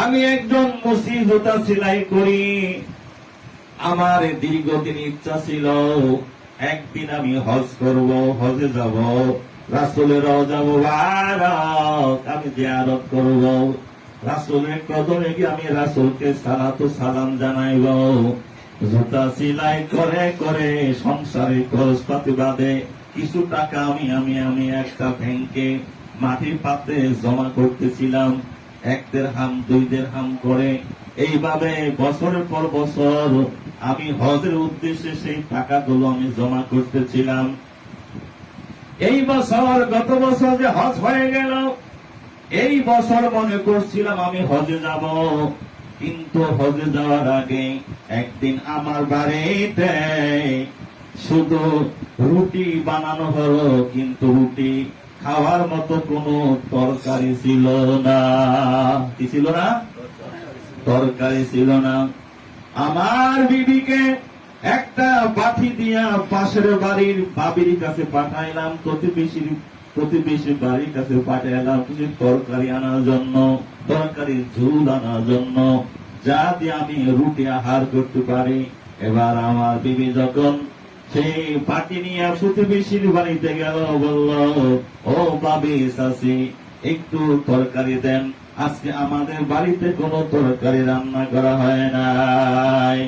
আমি একজন মুসি জুতা সেলাই করি। আমার দীর্ঘদিন ইচ্ছা ছিল একদিন আমি হজ করব, হজে যাব, রাসূলের রওজা মুবারক আমি জিয়ারত করব, রাসূলের কদমে গিয়ে আমি রাসূলকে সালাতু সালাম জানাইব। জুতা সেলাই করে করে সংসারে খরচপাতি বাদে কিছু টাকা আমি একটা ব্যাংকে মাটির পাত্রে জমা করতেছিলাম, 1 দিরহাম 2 দিরহাম করে। এইভাবে বছরের পর বছর আমি হজের উদ্দেশ্যে সেই টাকাগুলো আমি জমা করতেছিলাম। এই বছর, গত বছর যে হজ হয়ে গেল, এই বছর মনে করছিলাম আমি হজে যাব, কিন্তু হজে যাওয়ার আগে একদিন আমার বাড়িতে শুধু রুটি বানানো হলো, কিন্তু রুটি খাওয়ার মতো কোনো তরকারি ছিল না। কি ছিল না? তরকারি ছিল না। আমার বিবিকে একটা বাটি দিয়া পাশের বাড়ির ভাবির কাছে পাঠাইলাম, প্রতিবেশী বাড়ির কাছে পাঠাইলাম কিছু তরকারি আনার জন্য, তরকারি ঝুল আনার জন্য, যা দিয়ে আমি রুটি আহার করতে পারি। এবার আমার বিবি যখন সেই বাটি নিয়ে প্রতিবেশীর বাড়িতে গেল, বলল, ও ভাবি চাচি একটু তরকারি দেন, আজকে আমাদের বাড়িতে কোনো তরকারি রান্না করা হয় নাই।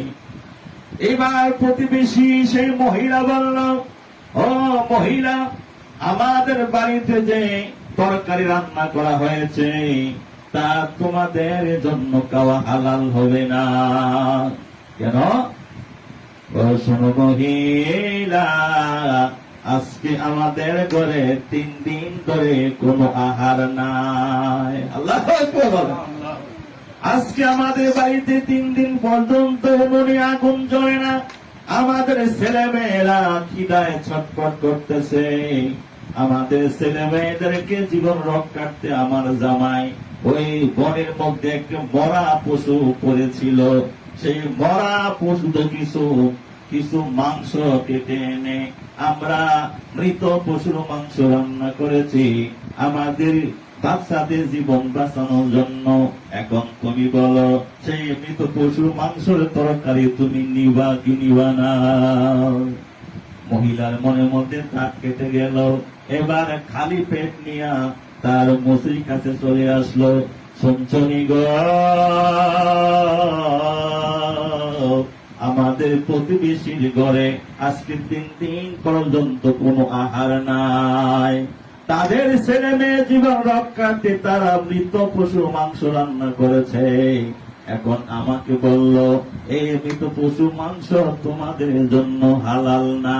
এবার প্রতিবেশী সেই মহিলা বলল, ও মহিলা, আমাদের বাড়িতে যে তরকারি রান্না করা হয়েছে তা তোমাদের জন্য খাওয়া হালাল হবে না। কেন? শোনো মহিলা, আজকে আমাদের ঘরে 3 দিন ধরে কোনো আহার নাই। আল্লাহু আকবার। আজকে আমাদের বাড়িতে 3 দিন পর্যন্ত উনুনে আগুন জ্বলে না। আমাদের ছেলে মেয়েরা খিদায় ছটফট করতেছে। আমাদের ছেলে মেয়েদেরকে জীবন রক্ষার্থে আমার জামাই ওই বনের মধ্যে একটা মরা পশু পড়েছিল, সেই মরা পশুতে কিছু মাংস কেটে এনে আমরা মৃত পশুর মাংস রান্না করেছি আমাদের বাচ্চাদের জীবন বাঁচানোর জন্য। এখন তুমি বলো, সেই মৃত পশুর মাংসের তরকারি তুমি নিবা কি নিবা না? মহিলার মনের মধ্যে তাক কেটে গেল। এবার খালি পেট নিয়া তার মসির কাছে চলে আসলো। শুনছনি গো, আমাদের প্রতিবেশীর ঘরে আজকে 3 দিন পর্যন্ত কোনো আহার নাই, তাদের ছেলে মেয়ে জীবন রক্ষার্থে তারা মৃত পশু মাংস রান্না করেছে। এখন আমাকে বলল, এই মৃত পশু মাংস তোমাদের জন্য হালাল না।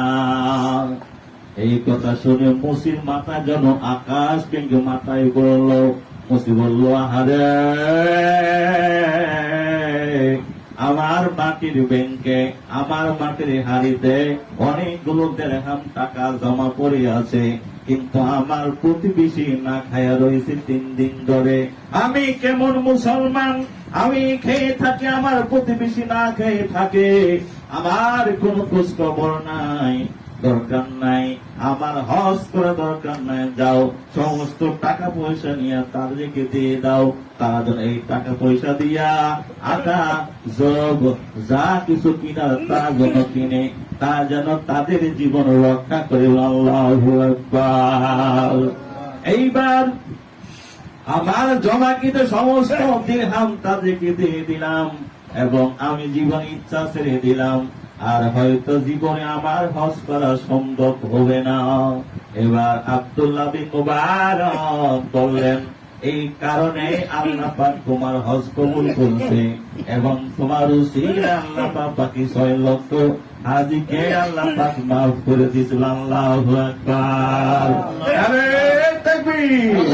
এই কথা শুনে মুসির মাথা যেন আকাশ ভেঙে মাথায় পড়ল। মুসি বলল, আহারে, আমার মাটির ব্যাংকে, আমার মাটির হাড়িতে অনেকগুলো দিরহাম টাকা জমা পড়ে আছে, কিন্তু আমার প্রতিবেশী না খায়া রয়েছে 3 দিন ধরে। আমি কেমন মুসলমান? আমি খেয়ে থাকি, আমার প্রতিবেশী না খেয়ে থাকে, আমার কোনো খোঁজ খবর নাই। দরকার নাই, আমার হজ করা দরকার নাই, যাও সমস্ত টাকা পয়সা নিয়ে তাদেরকে দিয়ে দাও, তারা যেন এই টাকা পয়সা দিয়া আটা জব যা কিছু কিনার তা যেন কিনে, তা যেন তাদের জীবন রক্ষা করে। আল্লাহু আকবার। এইবার আমার জমাকৃত সমস্ত দিরহাম তাদেরকে দিয়ে দিলাম এবং আমি জীবন ইচ্ছা ছেড়ে দিলাম, আর হয়তো জীবনে আমার হজ করা সম্ভব হবে না। এবার আব্দুল্লাহ বিন মুবারক বললেন, এই কারণে আল্লাহ পাক তোমার হজ কবুল করছে এবং তোমার উসিলায় আল্লাহ পাক বাকি 6 লক্ষ হাজীকে আল্লাহ পাক মাফ করে দিয়েছিল। আল্লাহু আকবার। আরে তাকবীর।